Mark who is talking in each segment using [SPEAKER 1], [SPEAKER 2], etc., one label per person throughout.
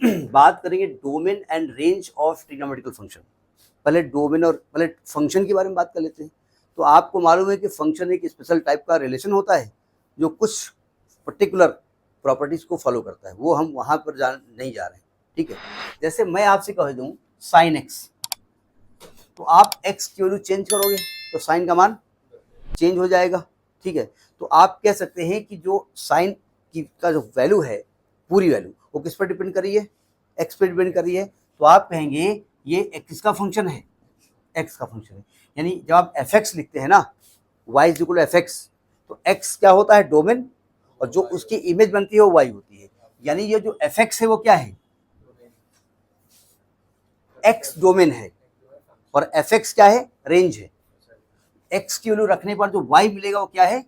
[SPEAKER 1] बात करेंगे domain and range of trigonometrical function. पहले डोमेन और पहले फंक्शन के बारे में बात कर लेते हैं। तो आपको मालूम है कि फंक्शन एक स्पेशल टाइप का रिलेशन होता है जो कुछ पर्टिकुलर प्रॉपर्टीज को फॉलो करता है, वो हम वहां पर नहीं जा रहे हैं, ठीक है। जैसे मैं आपसे कह दूं साइन एक्स, तो आप एक्स की वैल्यू चेंज करोगे तो साइन का मान चेंज हो जाएगा, ठीक है। तो आप कह सकते हैं कि जो साइन की का जो वैल्यू है, पूरी वैल्यू वो किस पर डिपेंड कर रही है, एक्स पर डिपेंड कर रही है। तो आप कहेंगे ये एक्स का फंक्शन है, एक्स का फंक्शन है। यानी जब आप एफ एक्स लिखते हैं ना, y is equal to f x, तो एक्स क्या होता है, डोमेन, और जो उसकी इमेज बनती है वो वाई होती है। यानी ये जो एफ एक्स है वो क्या है, एक्स डोमेन है, और एफ एक्स क्या है, रेंज है। एक्स की वैल्यू रखने पर जो वाई मिलेगा वो क्या है,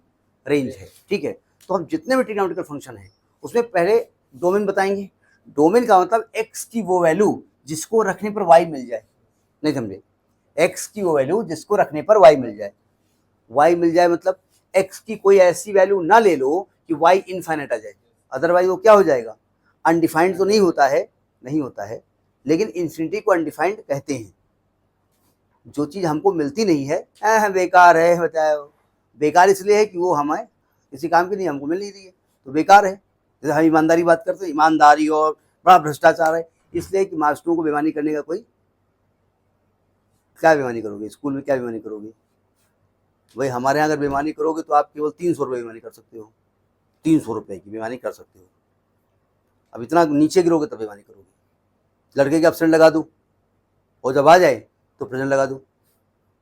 [SPEAKER 1] रेंज है, ठीक है। तो हम जितने भी ट्रिग्नोमेट्रिकल फंक्शन है उसमें पहले डोमेन बताएंगे। डोमेन का मतलब एक्स की वो वैल्यू जिसको रखने पर वाई मिल जाए, नहीं समझे, एक्स की वो वैल्यू जिसको रखने पर वाई मिल जाए। वाई मिल जाए मतलब एक्स की कोई ऐसी वैल्यू ना ले लो कि वाई इनफाइनाइट आ जाए, अदरवाइज वो क्या हो जाएगा, अनडिफाइंड तो नहीं होता है, नहीं होता है, लेकिन इन्फिनिटी को अनडिफाइंड कहते हैं। जो चीज़ हमको मिलती नहीं है बेकार है, बताओ बेकार इसलिए है कि वो हमें किसी काम की नहीं, हमको मिल नहीं रही है तो बेकार है। जैसे हम ईमानदारी बात करते हैं, ईमानदारी और बड़ा भ्रष्टाचार है, इसलिए कि मास्टरों को बेईमानी करने का कोई, क्या बेईमानी करोगे स्कूल में, क्या बेईमानी करोगे भाई, हमारे यहाँ अगर बेईमानी करोगे तो आप केवल 300 रुपये बेईमानी कर सकते हो, 300 रुपये की बेईमानी कर सकते हो। अब इतना नीचे गिरोगे तब बेईमानी करोगे। लड़के के एब्सेंट लगा दूँ और जब आ जाए तो प्रेजेंट लगा दूँ,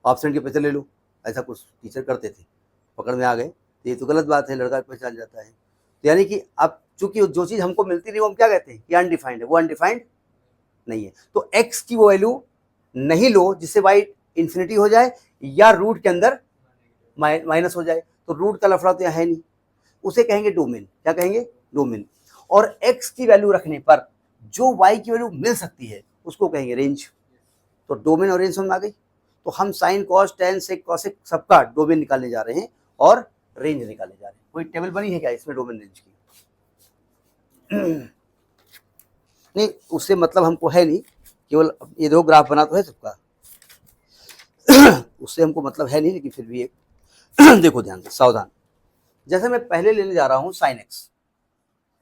[SPEAKER 1] ऑब्सेंट के पैसे ले लूँ, ऐसा कुछ टीचर करते थे, पकड़ में आ गए तो ये तो गलत बात है, लड़का पहचान जाता है। तो यानी कि अब चूंकि जो चीज़ हमको मिलती नहीं वो हम क्या कहते हैं कि अनडिफाइंड है, वो अनडिफाइंड नहीं है। तो एक्स की वो वैल्यू नहीं लो जिससे वाई इन्फिनिटी हो जाए या रूट के अंदर माइनस हो जाए, तो रूट का लफड़ा तो यहाँ है नहीं, उसे कहेंगे डोमेन। क्या कहेंगे, डोमेन। और एक्स की वैल्यू रखने पर जो वाई की वैल्यू मिल सकती है उसको कहेंगे रेंज। तो डोमेन और रेंज समझ आ गई। तो हम sine cos tan sec cosec सबका डोमेन निकालने जा रहे हैं और रेंज निकालने जा रहे हैं। कोई टेबल बनी है क्या इसमें डोमेन रेंज की? नहीं, उससे मतलब हमको है नहीं, केवल ये दो ग्राफ बना तो है सबका, उससे हमको मतलब है नहीं, लेकिन फिर भी एक देखो ध्यान से, सावधान। जैसे मैं पहले लेने जा रहा हूं साइन एक्स,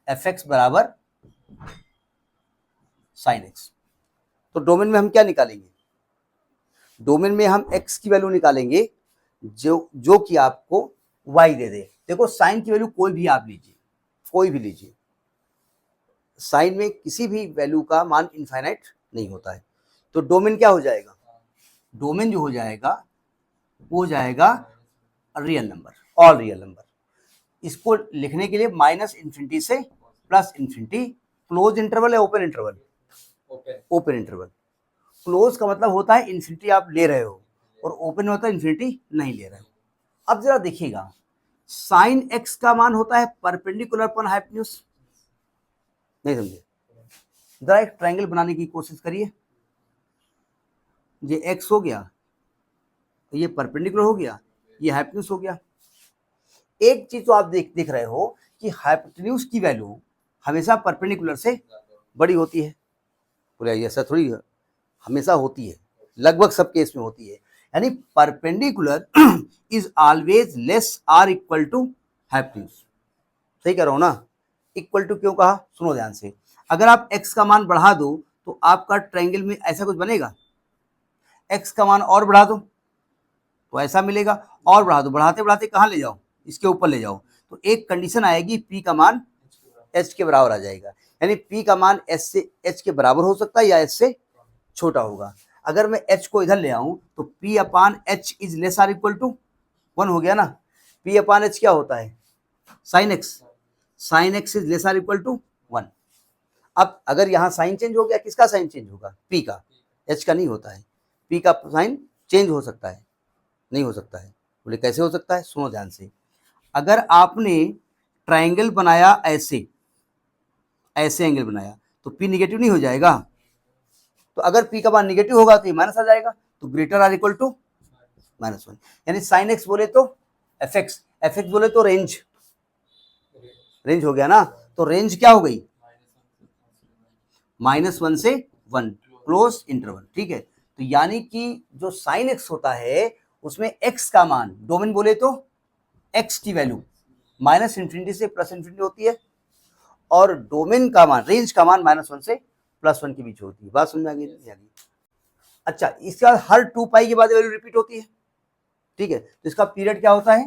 [SPEAKER 1] एफ एक्स बराबर साइन एक्स, तो डोमेन में हम क्या निकालेंगे, डोमेन में हम एक्स की वैल्यू निकालेंगे जो कि आपको वाई दे दे। देखो साइन की वैल्यू कोई भी आप लीजिए, कोई भी लीजिए, साइन में किसी भी वैल्यू का मान इनफाइनाइट नहीं होता है। तो डोमेन क्या हो जाएगा, डोमेन जो हो जाएगा वो हो जाएगा real number, all real number. इसको लिखने के लिए माइनस इन्फिनिटी से प्लस इन्फिनिटी, क्लोज इंटरवल है open interval, open interval. Close का मतलब होता है इन्फिनिटी आप ले रहे हो, और ओपन होता है इन्फिनिटी नहीं ले रहे हो। अब जरा देखिएगा, साइन एक्स का मान होता है परपेंडिकुलर अपॉन हाइपोटेन्यूज, नहीं समझे, जरा एक ट्रायंगल बनाने की कोशिश करिए। ये एक्स हो गया, ये परपेंडिकुलर हो गया, ये हाइपोटेन्यूज हो गया। एक चीज तो आप देख रहे हो कि हाइपोटेन्यूज की वैल्यू हमेशा परपेंडिकुलर से बड़ी होती है, बोले ऐसा थोड़ी हमेशा होती है, लगभग सब केस में होती है। यानी perpendicular is always less or equal to hypotenuse. सही कह रहा हूं ना, इक्वल टू क्यों कहा, सुनो ध्यान से। अगर आप x का मान बढ़ा दो तो आपका ट्रायंगल में ऐसा कुछ बनेगा, x का मान और बढ़ा दो तो ऐसा मिलेगा, और बढ़ा दो, बढ़ाते बढ़ाते कहां ले जाओ, इसके ऊपर ले जाओ, तो एक कंडीशन आएगी p का मान h के बराबर आ जाएगा। यानी p का मान h के बराबर हो सकता है या h से छोटा होगा। अगर मैं h को इधर ले आऊं तो p upon h is less or equal to 1 हो गया ना। p अपान h क्या होता है, sine x, sine x is less or equal to 1। अब अगर यहाँ साइन चेंज हो गया, किसका साइन चेंज होगा, p का, h का नहीं होता है। p का साइन चेंज हो सकता है, नहीं हो सकता है, बोले कैसे हो सकता है, सुनो ध्यान से। अगर आपने ट्रायंगल बनाया ऐसे, ऐसे एंगल बनाया तो p निगेटिव नहीं हो जाएगा, तो अगर p का मान निगेटिव होगा तो ये माइनस आ जाएगा, तो ग्रेटर आर इक्वल टू -1। यानी साइन एक्स बोले तो एफ एक्स, एफ एक्स बोले तो रेंज, रेंज हो गया ना। तो रेंज क्या हो गई, -1 से 1 क्लोज इंटरवल, ठीक है। तो यानी कि जो साइन एक्स होता है उसमें एक्स का मान, डोमेन बोले तो एक्स की वैल्यू -∞ से +∞ होती है, और डोमेन का मान, रेंज का मान -1 से +1 के बीच होती है। बात समझ में आ गई? अच्छा, इसके बाद हर 2 पाई के बाद वैल्यू रिपीट होती है, ठीक है। तो इसका पीरियड क्या होता है?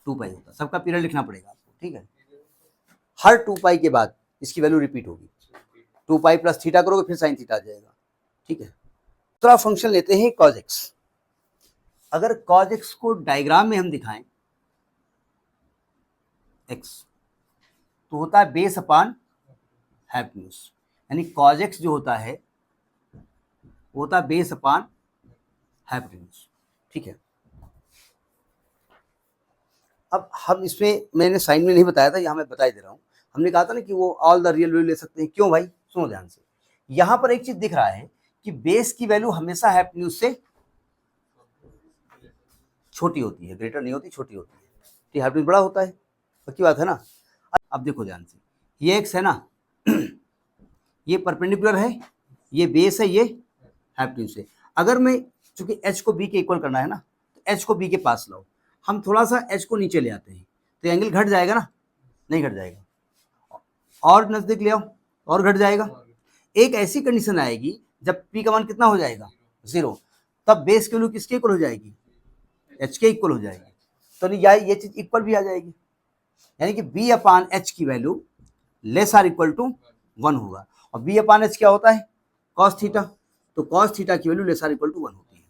[SPEAKER 1] 2 पाई होता है, सबका पीरियड लिखना पड़ेगा आपको, ठीक है। हर 2 पाई के बाद इसकी वैल्यू रिपीट होगी, 2 पाई प्लस थीटा करोगे फिर साइन थीटा आ जाएगा, ठीक है। दूसरा फंक्शन लेते हैं कॉज एक्स। अगर कॉज एक्स को डायग्राम में हम दिखाएं, एक्स तो होता है बेस अपान हाइपोटेन्यूज, यानी कॉज एक्स जो होता है वो होता है बेस अपान हाइपोटेन्यूज, ठीक है। अब हम इसमें, मैंने साइन में नहीं बताया था, यहाँ मैं बता दे रहा हूँ। हमने कहा था ना कि वो ऑल द रियल वैल्यू ले सकते हैं, क्यों भाई? सुनो ध्यान से। यहाँ पर एक चीज दिख रहा है कि बेस की वैल्यू हमेशा हाइपोटेन्यूज से छोटी होती है, ग्रेटर नहीं होती, छोटी होती है, ठीक है। हाइपोटेन्यूज बड़ा होता है, पक्की बात है ना। अब देखो ध्यान से, ये एक्स है ना, ये परपेंडिकुलर है, ये बेस है, ये हाइपोटेन्यूज है। अगर मैं, चूंकि एच को बी के इक्वल करना है ना, तो एच को बी के पास लाओ, हम थोड़ा सा एच को नीचे ले आते हैं तो एंगल घट जाएगा ना? नहीं घट जाएगा। और नजदीक ले आओ, और घट जाएगा। एक ऐसी कंडीशन आएगी जब पी का मान कितना हो जाएगा? 0, तब बेस की वैल्यू किसके इक्वल हो जाएगी? एच के इक्वल हो जाएगी। तो ये चीज इक्वल भी आ जाएगी, यानी कि बी अपान एच की value less or equal to 1 होगा। और बी अपान एच क्या होता है? Cos theta. तो कॉस थीटा की value less or equal to 1 होती है।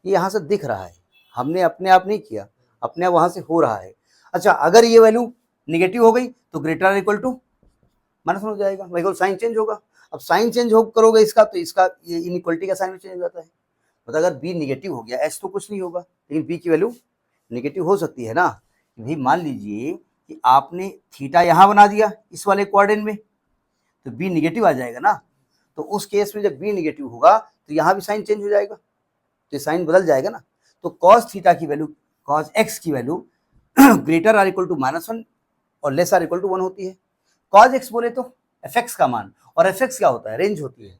[SPEAKER 1] ये यहाँ से दिख रहा है, हमने अपने आप नहीं किया, अपने आप वहां से हो रहा है। अच्छा, अगर ये वैल्यू निगेटिव हो गई तो ग्रेटर आर इक्वल टू -1 हो जाएगा, वही साइन चेंज होगा। अब साइन चेंज हो करोगे इसका, तो इसका ये इनइक्वलिटी का साइन भी चेंज हो जाता है। मतलब अगर बी निगेटिव हो गया, एच तो कुछ नहीं होगा, लेकिन बी की वैल्यू निगेटिव हो सकती है ना। भाई मान लीजिए कि आपने थीटा यहाँ बना दिया इस वाले क्वाड्रेंट में, तो बी निगेटिव आ जाएगा ना। तो उस केस में जब बी निगेटिव होगा तो यहाँ भी साइन चेंज हो जाएगा, तो साइन बदल जाएगा ना। तो कॉस थीटा की वैल्यू, कॉस एक्स की value greater or equal to -1 और लेस आर इक्वल टू 1 होती है। कॉस एक्स बोले तो एफ एक्स का मान, और एफ एक्स क्या होता है? रेंज होती है।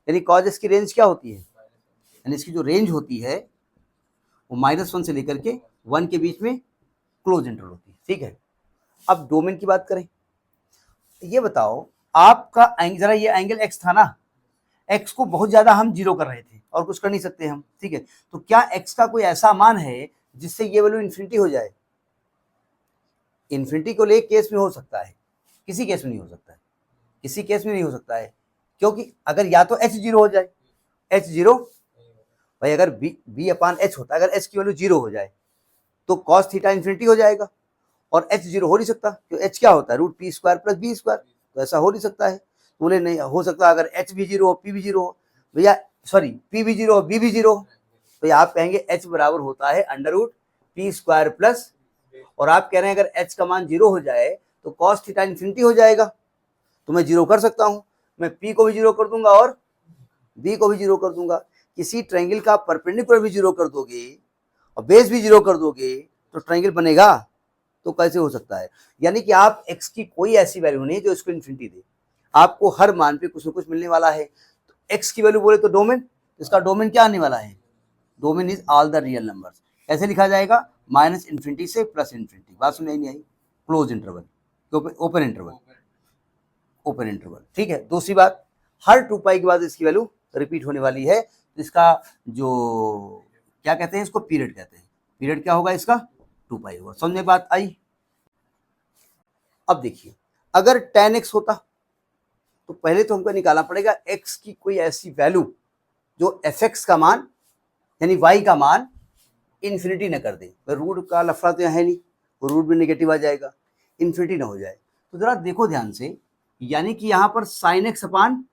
[SPEAKER 1] यानी कॉस एक्स की रेंज क्या होती है? यानी इसकी जो रेंज होती है वो -1 से लेकर के 1 के बीच में क्लोज इंटरवल होती है, ठीक है। अब डोमेन की बात करें, ये बताओ आपका जरा ये एंगल एक्स था ना, एक्स को बहुत ज्यादा हम 0 कर रहे थे और कुछ कर नहीं सकते हम, ठीक है। तो क्या एक्स का कोई ऐसा मान है जिससे ये वैल्यू इन्फिनिटी हो जाए? इन्फिनिटी को ले केस में हो सकता है, किसी केस में नहीं हो सकता है, किसी केस में नहीं हो सकता है। क्योंकि अगर या तो h 0 हो जाए, h 0 भाई, अगर b अपान h होता है, अगर h की वैल्यू 0 हो जाए तो cos थीटा इन्फिनिटी हो जाएगा, और h 0 हो नहीं सकता, क्यों? h क्या होता है? √p² + b², तो ऐसा हो नहीं सकता है। तो बोले नहीं हो सकता, अगर h भी 0 हो, p भी 0 हो, भैया सॉरी p भी 0 हो, b भी 0 हो, तो आप कहेंगे h बराबर होता है √p² प्लस, और आप कह रहे हैं अगर h का मान 0 हो जाए तो cos थीटा इन्फिनिटी हो जाएगा। तो मैं 0 कर सकता हूं, मैं p को भी 0 कर दूंगा और b को भी 0 कर दूंगा। किसी ट्रायंगल का परपेंडिकुलर भी 0 कर दोगे और बेस भी 0 कर दोगे तो ट्रायंगल बनेगा? तो कैसे हो सकता है? यानी कि आप x की कोई ऐसी वैल्यू नहीं जो इसको इन्फिनिटी दे, आपको हर मान पे कुछ न कुछ मिलने वाला है। तो x की वैल्यू बोले तो डोमेन, इसका डोमेन क्या आने वाला है? Domain is all the real numbers. कैसे लिखा जाएगा? -∞ से +∞। बात सुन नहीं आई? Close interval, open interval, open interval, ठीक है। दूसरी बात, हर 2 पाई के बाद इसकी वैल्यू रिपीट होने वाली है, तो इसका जो क्या कहते हैं, इसको पीरियड कहते हैं। पीरियड क्या होगा इसका? 2 पाई होगा। समझ में बात आई? अब देखिए, अगर tan x होता तो पहले तो हमको निकालना पड़ेगा x की कोई ऐसी वैल्यू जो fx का मान, यानी y का मान इन्फिनिटी न कर दे। रूट का लफड़ा तो यहाँ है नहीं, रूट भी नेगेटिव आ जाएगा, इन्फिनिटी ना हो जाए। तो जरा देखो ध्यान से, यानी कि यहां पर sin x अपान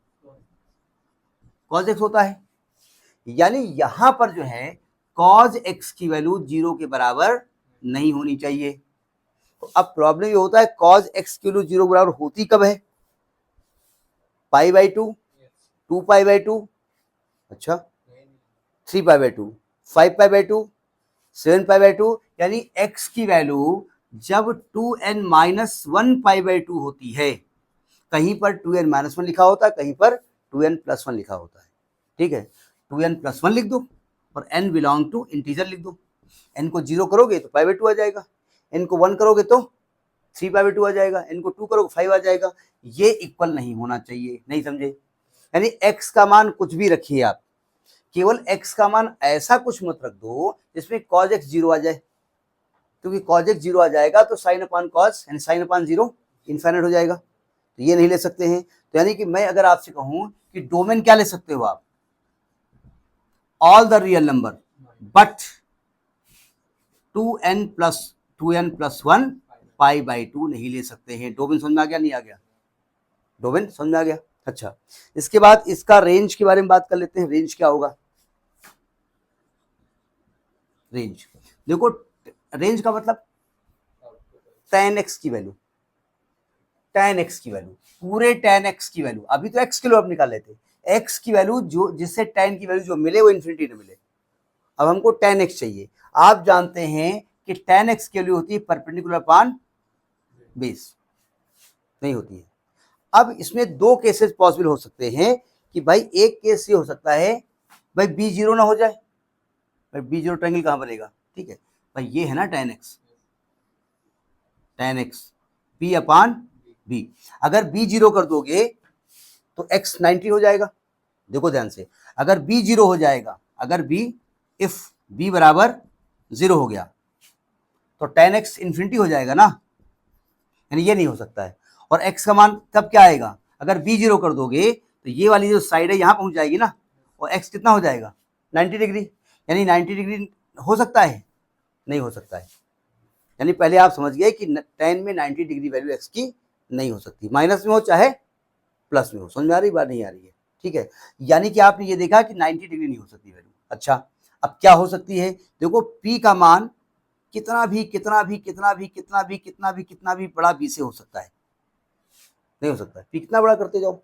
[SPEAKER 1] cos x होता है, यानी यहां पर जो है cos x की वैल्यू 0 के बराबर नहीं होनी चाहिए। तो अब प्रॉब्लम ये होता है, cos x की वैल्यू 0 बराबर होती कब है? π/2, 2π/2, अच्छा 3π/2, 5π/2, 7π/2, यानी x की वैल्यू जब 2n - 1 π/2 होती है, कहीं पर 2n-1 लिखा होता है, कहीं पर 2n+1 लिखा होता है, ठीक है। 2n+1 लिख दो और n बिलोंग टू इंटीजर लिख दो। n को 0 करोगे तो π/2 आ जाएगा, n को 1 करोगे तो 3π/2 आ जाएगा, n को 2 करोगे 5 आ जाएगा। ये इक्वल नहीं होना चाहिए, नहीं समझे? यानी x का मान कुछ भी रखिए आप, केवल x का मान ऐसा कुछ मत रख दो जिसमें cos x 0 आ जाए, क्योंकि cos x 0 आ जाएगा तो sin अपान cos यानी sin अपान 0 इनफाइनाइट हो जाएगा, तो ये नहीं ले सकते हैं। तो यानी कि मैं अगर आपसे कहूं कि डोमेन क्या ले सकते हो आप, all the real number but 2n+1 π/2 नहीं ले सकते हैं। डोमेन समझ में आ गया, नहीं आ गया? डोमेन समझ में आ गया। अच्छा, इसके बाद इसका रेंज के बारे में बात कर लेते हैं। रेंज क्या होगा? रेंज देखो, रेंज का मतलब tan x की वैल्यू, tan x की वैल्यू, पूरे tan x की वैल्यू। अभी तो x किलो आप निकाल लेते, x की वैल्यू जो जिससे tan की वैल्यू जो मिले वो इन्फिनिटी न मिले। अब हमको tan x चाहिए। आप जानते हैं कि tan x की वैल्यू होती है परपेंडिकुलर अपान बेस, नहीं होती है। अब इसमें दो केसेस पॉसिबल हो सकते हैं कि भाई एक केस ये हो सकता है भाई b 0 ना हो जाए, भाई b 0 ट्रायंगल कहां बनेगा? ठीक है भाई, ये है ना tan x p अपान b। अगर b 0 कर दोगे तो x 90 हो जाएगा। देखो ध्यान से, अगर b 0 हो जाएगा, अगर b इफ b बराबर 0 हो गया तो tan x इन्फिनिटी हो जाएगा ना, यानी ये नहीं हो सकता है। और x का मान तब क्या आएगा? अगर b 0 कर दोगे तो ये वाली जो साइड है यहां पहुंच जाएगी ना, और x कितना हो जाएगा? 90 डिग्री। यानी 90 डिग्री हो सकता है? नहीं हो सकता है। यानी पहले आप समझ गए कि tan में 90 डिग्री वैल्यू x की नहीं हो सकती, माइनस में हो चाहे प्लस में हो। समझ में आ रही बात? नहीं आ रही है? ठीक है, यानी कि आपने ये देखा कि 90 डिग्री नहीं हो सकती वैल्यू। अच्छा, अब क्या हो सकती है? देखो p का मान कितना भी कितना भी कितना भी कितना भी कितना भी कितना भी बड़ा b से हो सकता है, नहीं हो सकता है। p कितना बड़ा करते जाओ,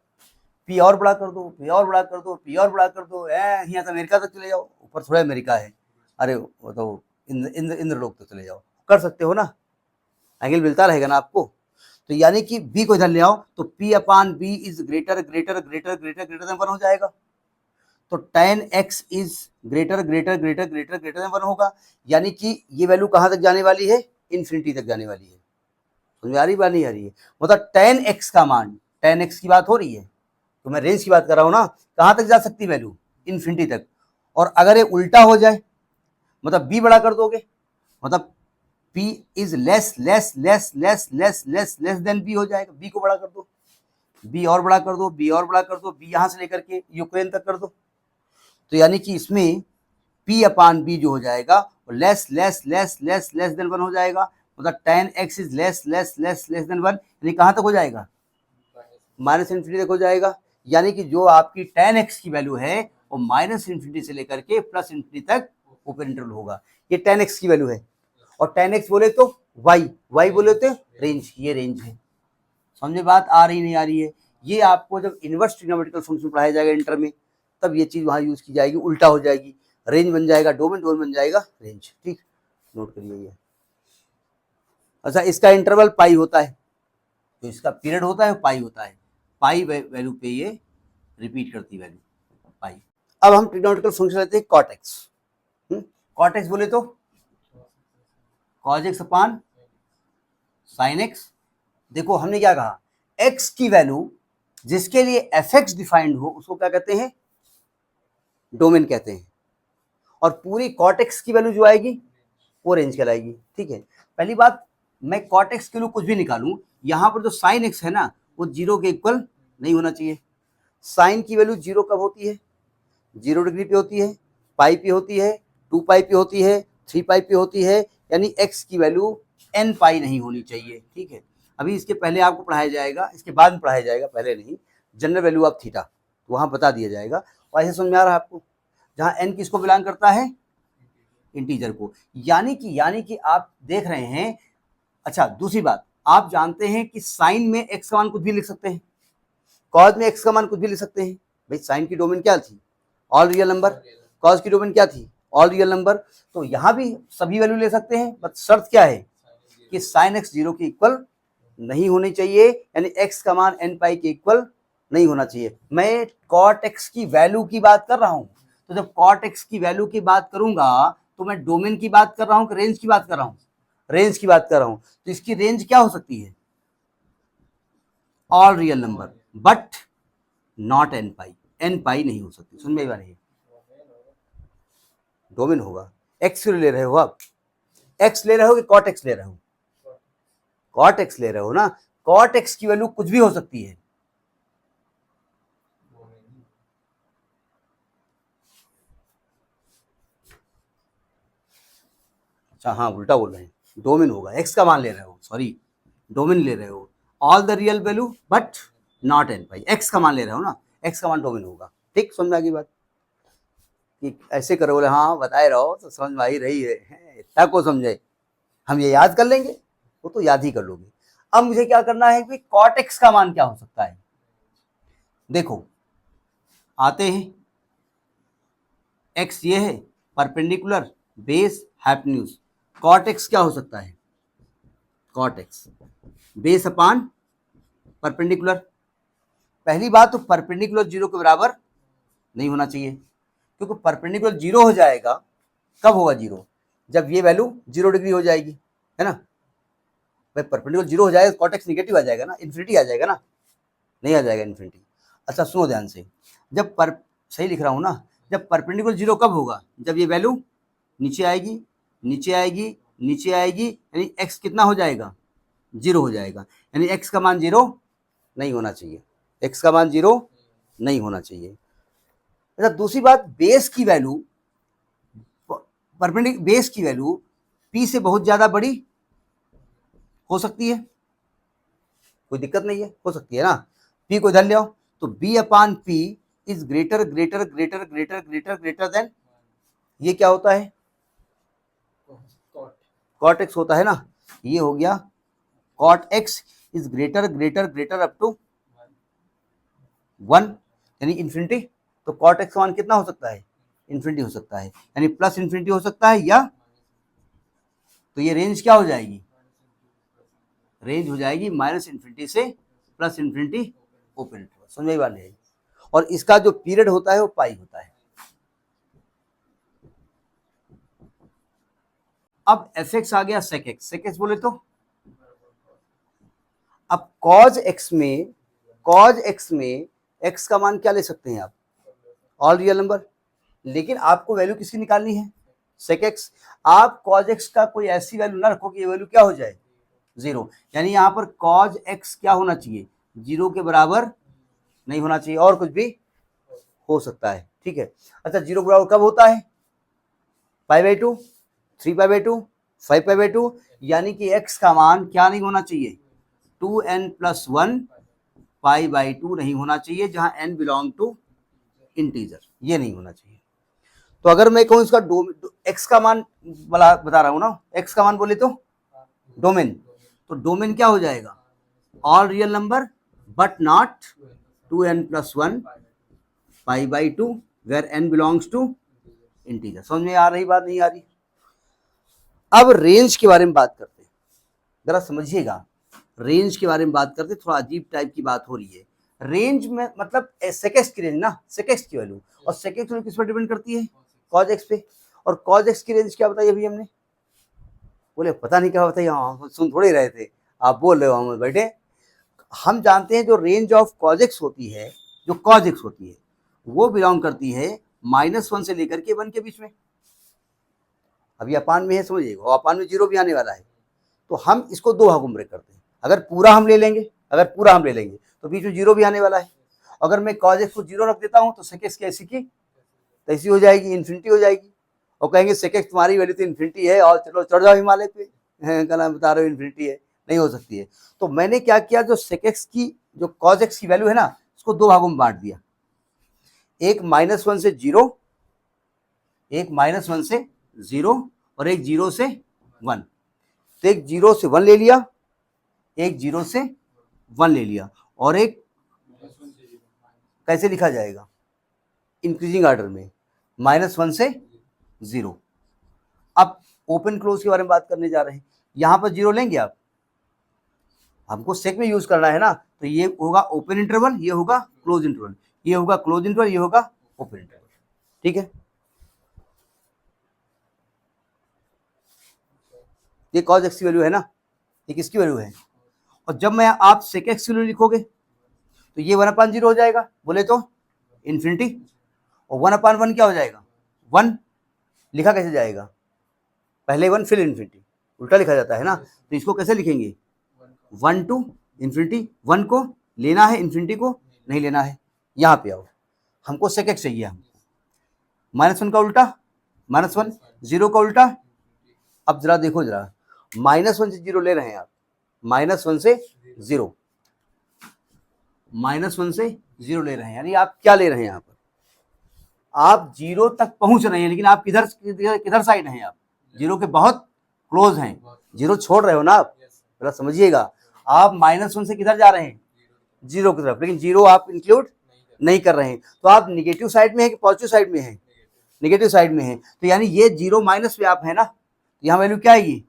[SPEAKER 1] p और बड़ा कर दो, p और बड़ा कर दो, p और बड़ा कर दो, यहाँ तो अमेरिका तक चले जाओ, ऊपर थोड़ा अमेरिका है, अरे वो तो इंद्र लोग तो चले जाओ, कर सकते हो ना, एंगल मिलता रहेगा ना आपको। तो यानी कि b को इधर ले आओ तो p upon b is greater greater greater greater greater than 1 हो जाएगा। तो tan x is greater greater greater greater greater than 1 होगा। यानी कि ये वैल्यू कहां तक जाने वाली है? इन्फिनिटी तक जाने वाली है। समझ आ रही बात? नहीं आ रही है? मतलब tan x का मान, tan x की बात हो रही है तो मैं रेंज की बात कर रहा हूं ना, कहां तक जा सकती वैल्यू? इन्फिनिटी तक। और अगर ये उल्टा हो जाए, मतलब b बड़ा कर दोगे, मतलब p is less less less less less less less than b हो जाएगा। b को बड़ा कर दो, b और बड़ा कर दो, b और बड़ा कर दो, b यहां से लेकर के यूक्रेन तक कर दो। तो यानी कि इसमें p अपान b जो हो जाएगा वो less less less less less than 1 हो जाएगा। मतलब tan x is less less less less than 1, यानी कहां तक हो जाएगा? माइनस इन्फिनिटी तक हो जाएगा। यानी कि जो आपकी tan x की वैल्यू है वो माइनस इन्फिनिटी से लेकर के प्लस इन्फिनिटी तक ओपन इंटरवल होगा। ये tan x की वैल्यू है। और tan x बोले तो y बोले तो रेंज, ये रेंज है। समझे बात? आ रही नहीं आ रही है? ये आपको जब इनवर्स ट्रिग्नोमेट्रिकल फंक्शन पढ़ाया जाएगा इंटर में, तब ये चीज वहां यूज की जाएगी, उल्टा हो जाएगी, रेंज बन जाएगा डोमेन, डोमेन बन जाएगा रेंज। ठीक, नोट करिए ये। अच्छा, इसका इंटरवल पाई होता है, तो इसका पीरियड होता है पाई होता है, पाई वैल्यू पे ये रिपीट करती वैल्यू पाई। अब हम ट्रिग्नोमेट्रिकल फंक्शन लेते हैं कॉट एक्स। कॉट एक्स बोले तो कॉज एक्स अपान साइन एक्स। देखो हमने क्या कहा, x की वैल्यू जिसके लिए fx डिफाइंड हो उसको क्या कहते हैं? डोमेन कहते हैं। और पूरी cot x की वैल्यू जो आएगी वो रेंज कहलाएगी। ठीक है, पहली बात, मैं cot x के लिए कुछ भी निकालूं, यहां पर जो sin x है ना वो 0 के इक्वल नहीं होना चाहिए। साइन की वैल्यू 0 कब होती है? 0 डिग्री पे होती है, पाई पे होती है, 2 पाई पे होती है, 3 पाई पे होती है। यानी x की वैल्यू n पाई नहीं होनी चाहिए। ठीक है, अभी इसके पहले आपको पढ़ाया जाएगा, इसके बाद में पढ़ाया जाएगा, पहले नहीं, जनरल वैल्यू ऑफ थीटा, तो वहां बता दिया जाएगा। और ऐसे समझ में आ रहा है आपको? जहां n किसको बिलोंग करता है? इंटीजर को। यानी कि आप देख रहे हैं। अच्छा, दूसरी बात, आप जानते हैं कि साइन में x का मान कुछ भी लिख सकते हैं, कॉज में x का मान कुछ भी लिख सकते हैं। भाई साइन की डोमेन क्या थी? All real number. कॉज की डोमेन क्या थी? All real number. तो यहां भी सभी वैल्यू ले सकते हैं, बट शर्त क्या है कि साइन x 0 के इक्वल नहीं होनी चाहिए, यानी x का मान n पाई के इक्वल नहीं होना चाहिए। मैं cot x की वैल्यू की बात कर रहा हूं, तो जब cot x की वैल्यू की बात करूंगा तो मैं डोमेन की बात कर रहा हूं कि रेंज की बात कर रहा हूं? रेंज की बात कर रहा हूं। तो इसकी रेंज क्या हो सकती है? All real number but not n pi. n पाई नहीं हो सकती। सुन में नहीं, डोमेन होगा। x ले रहे हो आप, x ले रहे हो कि cot x ले रहे हो? cot x ले रहे हो ना। cot x की वैल्यू कुछ भी हो सकती है। अच्छा हाँ, उल्टा बोल रहे हैं, डोमेन होगा। x का मान ले रहे हो, सॉरी, डोमेन ले रहे हो। All the real value but not n pi. x का मान ले रहे हो ना, x का मान डोमेन होगा। ठीक, समझ में आ गई बात? कि ऐसे करो, बोले हाँ बताए रहो तो समझ में आ ही रही है, इतना को समझे, हम ये याद कर लेंगे, वो तो याद ही कर लोगे। अब मुझे क्या करना है कि cot x का मान क्या हो सकता है? देखो आते हैं, x ये है perpendicular base hypotenuse. cot x क्या हो सकता है? cot x base upon perpendicular. पहली बात तो परपेंडिकुलर जीरो के बराबर नहीं होना चाहिए, क्योंकि परपेंडिकुलर जीरो हो जाएगा। कब होगा जीरो? जब ये वैल्यू 0 डिग्री हो जाएगी, है ना। भाई परपेंडिकुलर जीरो हो जाएगा, cot x निगेटिव आ जाएगा ना, इन्फिनिटी आ जाएगा ना, नहीं आ जाएगा इन्फिनिटी। अच्छा सुनो ध्यान से, जब पर सही लिख रहा हूं ना, जब परपेंडिकुलर जीरो कब होगा? जब ये वैल्यू नीचे आएगी, नीचे आएगी, नीचे आएगी, यानी x कितना हो जाएगा? 0 हो जाएगा, यानी x का मान 0 नहीं होना चाहिए। x का मान 0 नहीं होना चाहिए। अच्छा दूसरी बात, बेस की वैल्यू, परपेंडिकुलर बेस की वैल्यू p से बहुत ज्यादा बड़ी हो सकती है, कोई दिक्कत नहीं है, हो सकती है ना। p को इधर ले आओ, तो b upon p is greater greater greater greater greater greater than, ये क्या होता है? cot x होता है ना। ये हो गया cot x is greater greater greater up to 1, यानी इन्फिनिटी। तो cot x का मान कितना हो सकता है? इन्फिनिटी हो सकता है, यानी प्लस इन्फिनिटी हो सकता है, या तो ये रेंज क्या हो जाएगी? रेंज हो जाएगी माइनस इन्फिनिटी से प्लस इन्फिनिटी ओपन इंटरवल। समझ में बात नहीं? और इसका जो पीरियड होता है वो पाई होता है। अब एफ एक्स आ गया सेक एक्स। सेक एक्स बोले तो अब कॉज एक्स में, कॉज एक्स में एक्स का मान क्या ले सकते हैं आप? All real number. लेकिन आपको वैल्यू किसकी निकालनी है? Sec x. आप कॉज एक्स का कोई ऐसी वैल्यू ना रखो कि ये वैल्यू क्या हो जाए? 0। यानी यहाँ पर कॉज एक्स क्या होना चाहिए? 0 के बराबर नहीं होना चाहिए, और कुछ भी हो सकता है। ठीक है। अच्छा 0 के बराबर कब होता है? π/2, 3π/2, 5π/2, यानी कि x का मान क्या नहीं होना चाहिए? 2n+1 π/2 नहीं होना चाहिए, जहां n बिलोंग टू इंटीजर, ये नहीं होना चाहिए। तो अगर मैं कहूं इसका x का मान बता रहा हूं ना, x का मान बोले तो डोमेन, तो डोमेन क्या हो जाएगा? All real number but not 2n+1 π/2 where n belongs to integer. समझ में आ रही बात, नहीं आ रही? अब रेंज के बारे में बात करते हैं, जरा समझिएगा। रेंज के बारे में बात करते, थोड़ा अजीब टाइप की बात हो रही है। रेंज में मतलब सेकेक्स की रेंज ना, सेकेक्स की वैल्यू, और सेकेक्स वैल्यू किस पर डिपेंड करती है? कॉज एक्स पे। और कॉज एक्स की रेंज क्या बताई अभी हमने? बोले पता नहीं क्या बताइए, हम सुन थोड़े रहे थे, आप बोल रहे हो हम बैठे। हम जानते हैं जो रेंज ऑफ कॉज एक्स होती है, जो कॉज एक्स होती है, वो बिलोंग करती है -1 से लेकर के 1 के बीच में। अभी अपान में है, समझिएगा, और अपान में 0 भी आने वाला है। तो हम इसको दो भागों में ब्रेक करते हैं। अगर पूरा हम ले लेंगे, अगर पूरा हम ले लेंगे तो बीच में 0 भी आने वाला है। अगर मैं कॉज एक्स को 0 रख देता हूं तो सेक एक्स कैसी की तैसी हो जाएगी, इन्फिनिटी हो जाएगी। और कहेंगे सेक एक्स तुम्हारी वैल्यू तो इन्फिनिटी है, और चलो चढ़ जाओ हिमालय पे, क्या नाम बता रहे हो, इन्फिनिटी है, नहीं हो सकती है। तो मैंने क्या किया, जो सेक एक्स की, जो कॉज एक्स की वैल्यू है ना, उसको दो भागों में बांट दिया। एक -1 से 0, एक -1 से 0, और एक 0 से 1। तो एक 0 से 1 ले लिया, एक 0 से 1 ले लिया, और एक कैसे लिखा जाएगा? इंक्रीजिंग ऑर्डर में, -1 से 0। अब ओपन क्लोज के बारे में बात करने जा रहे हैं। यहां पर 0 लेंगे आप? हमको सेक में यूज करना है ना, तो ये होगा ओपन इंटरवल, ये होगा क्लोज इंटरवल, ये होगा क्लोज इंटरवल, ये होगा ओपन इंटरवल। ठीक है, ये कॉज एक्स की वैल्यू है ना, ये किसकी वैल्यू है। और जब मैं आप सेक एक्स की वैल्यू लिखोगे तो ये 1/0 हो जाएगा, बोले तो इन्फिनिटी, और 1/1 क्या हो जाएगा, 1। लिखा कैसे जाएगा, पहले 1 फिर इन्फिनिटी, उल्टा लिखा जाता है ना। तो इसको कैसे लिखेंगे, 1 to इन्फिनिटी, 1 को लेना है, इन्फिनिटी को नहीं लेना है। यहाँ पे आओ, हमको सेक एक्स चाहिए, हमको -1 का उल्टा -1, 0 का उल्टा। अब जरा देखो, जरा -1 से 0 ले रहे हैं आप, -1 से 0, -1 से 0 ले रहे हैं, यानी आप क्या ले रहे हैं यहाँ पर, आप 0 तक पहुंच रहे हैं, लेकिन आप किधर किधर साइड हैं, आप 0 के बहुत क्लोज हैं, 0 छोड़ रहे हो ना आप, जरा समझिएगा। आप -1 से किधर जा रहे हैं, 0 की तरफ, लेकिन 0 आप इंक्लूड नहीं कर रहे हैं। तो आप निगेटिव साइड में है कि पॉजिटिव साइड में है, निगेटिव साइड में है। तो यानी ये 0 माइनस पे आप है ना, यहाँ वैल्यू क्या आएगी,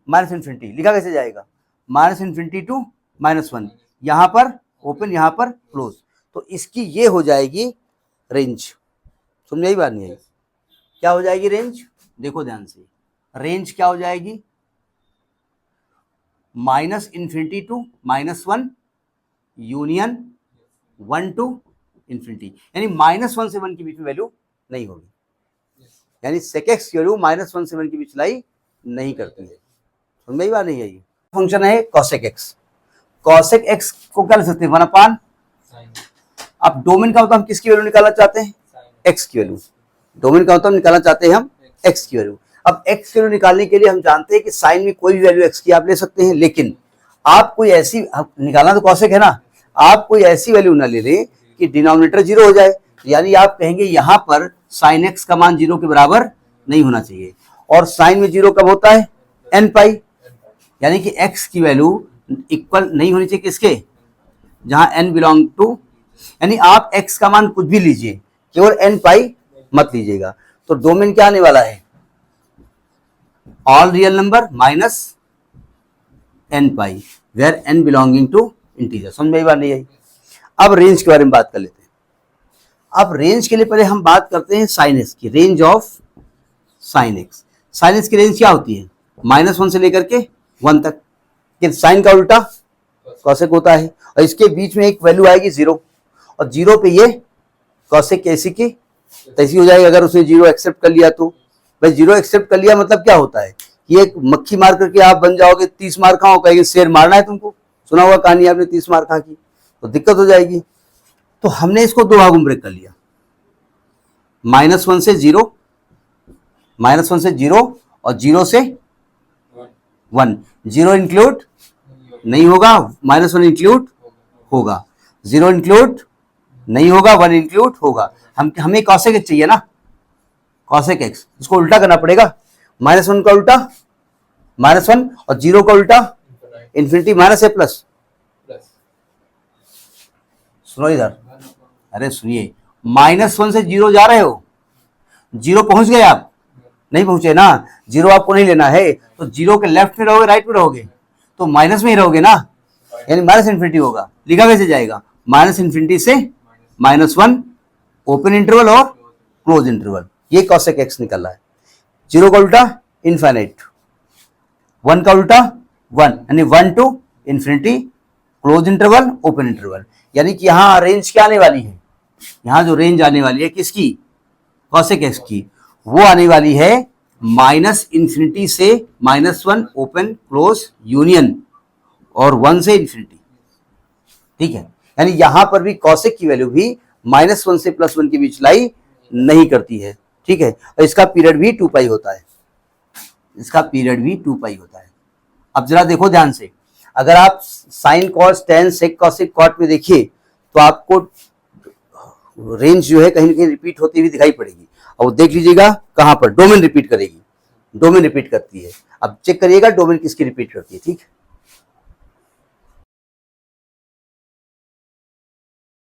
[SPEAKER 1] -इन्फिनिटी। लिखा कैसे जाएगा, -इन्फिनिटी टू -1, यहाँ पर ओपन, यहाँ पर क्लोज। तो इसकी ये हो जाएगी रेंज। समझ आई बात नहीं आई, क्या हो जाएगी रेंज, देखो ध्यान से, रेंज क्या हो जाएगी, -infinity to -1 union 1 to infinity, यानी -1 से 1 के बीच में वैल्यू नहीं होगी, यानी सेक एक्स की वैल्यू -1 से 1 के बीच लाई नहीं करती है। समझ में बात नहीं आई। फंक्शन है कॉसेक एक्स, कॉसेक एक्स को क्या लिख सकते हैं, 1/। अब डोमेन का मतलब हम किसकी वैल्यू निकालना चाहते हैं, एक्स की वैल्यू, डोमेन का मतलब निकालना चाहते हैं हम एक्स की वैल्यू। अब एक्स की वैल्यू निकालने के लिए हम जानते हैं कि साइन में कोई भी वैल्यू एक्स की आप ले सकते हैं, लेकिन आप कोई ऐसी, निकालना तो कॉसेक है ना, आप कोई ऐसी वैल्यू ना ले लें कि डिनोमिनेटर 0 हो जाए, यानी आप कहेंगे यहाँ पर साइन एक्स का मान 0 के बराबर नहीं होना चाहिए, और साइन में 0 कब होता है, n पाई, यानी कि x की वैल्यू इक्वल नहीं होनी चाहिए किसके, जहां n बिलोंग टू, यानी आप x का मान कुछ भी लीजिए, केवल n पाई मत लीजिएगा। तो डोमेन क्या आने वाला है, all real number minus n pi, where n belonging to integer. समझ में बात नहीं आई। अब रेंज के बारे में बात कर लेते हैं। अब रेंज के लिए पहले हम बात करते हैं साइन एक्स की, range of sine x. Sine x की रेंज क्या होती है, -1 से लेकर के 1 तक, कि साइन का उल्टा कॉसेक होता है, और इसके बीच में एक वैल्यू आएगी 0, और 0 पे ये कॉसेक कैसी की तैसी हो जाएगी। अगर उसने 0 एक्सेप्ट कर लिया तो भाई 0 एक्सेप्ट कर लिया मतलब क्या होता है, कि एक मक्खी मार करके आप बन जाओगे 30 मार खाओ, कहेंगे शेर मारना है तुमको, सुना हुआ कहानी आपने 30 मार खा की, तो दिक्कत हो जाएगी। तो हमने इसको 2 भागों में ब्रेक कर लिया, -1 से 0, -1 से 0 और 0 से 1। 0 इंक्लूड नहीं होगा, -1 इंक्लूड होगा, 0 इंक्लूड नहीं होगा, 1 इंक्लूड होगा। हमें कॉसेक एक्स चाहिए ना, कॉसेक एक्स, इसको उल्टा करना पड़ेगा, -1 का उल्टा -1 और 0 का उल्टा इन्फिनिटी माइनस ए प्लस। सुनो इधर, अरे सुनिए, -1 से 0 जा रहे हो, 0 पहुंच गए आप, नहीं पहुंचे ना, 0 आपको नहीं लेना है, तो 0 के लेफ्ट में रहोगे राइट में रहोगे, तो माइनस में ही रहोगे ना, यानी -इन्फिनिटी होगा। लिखा कैसे जाएगा, -इन्फिनिटी से -1 ओपन इंटरवल और क्लोज इंटरवल, ये कॉसेक एक्स निकल रहा है। 0 का उल्टा इनफाइनाइट, 1 का उल्टा 1, यानी 1 to infinity, close interval open interval. यानी कि यहाँ रेंज क्या आने वाली है, यहाँ जो रेंज आने वाली है किसकी, कॉसेक एक्स की, वो आने वाली है -इन्फिनिटी से -1 ओपन क्लोज यूनियन और 1 से इन्फिनिटी। ठीक है, यानी यहां पर भी कॉसेक की वैल्यू भी -1 से +1 के बीच लाई नहीं करती है। ठीक है, और इसका पीरियड भी 2 पाई होता है, इसका पीरियड भी 2 पाई होता है। अब जरा देखो ध्यान से, अगर आप sine cos tan sec cosec cot में देखिए तो आपको रेंज जो है कहीं ना कहीं रिपीट होती हुई दिखाई पड़ेगी, और देख लीजिएगा कहां पर डोमेन रिपीट करेगी, डोमेन रिपीट करती है। अब चेक करिएगा डोमेन किसकी रिपीट करती है। ठीक है,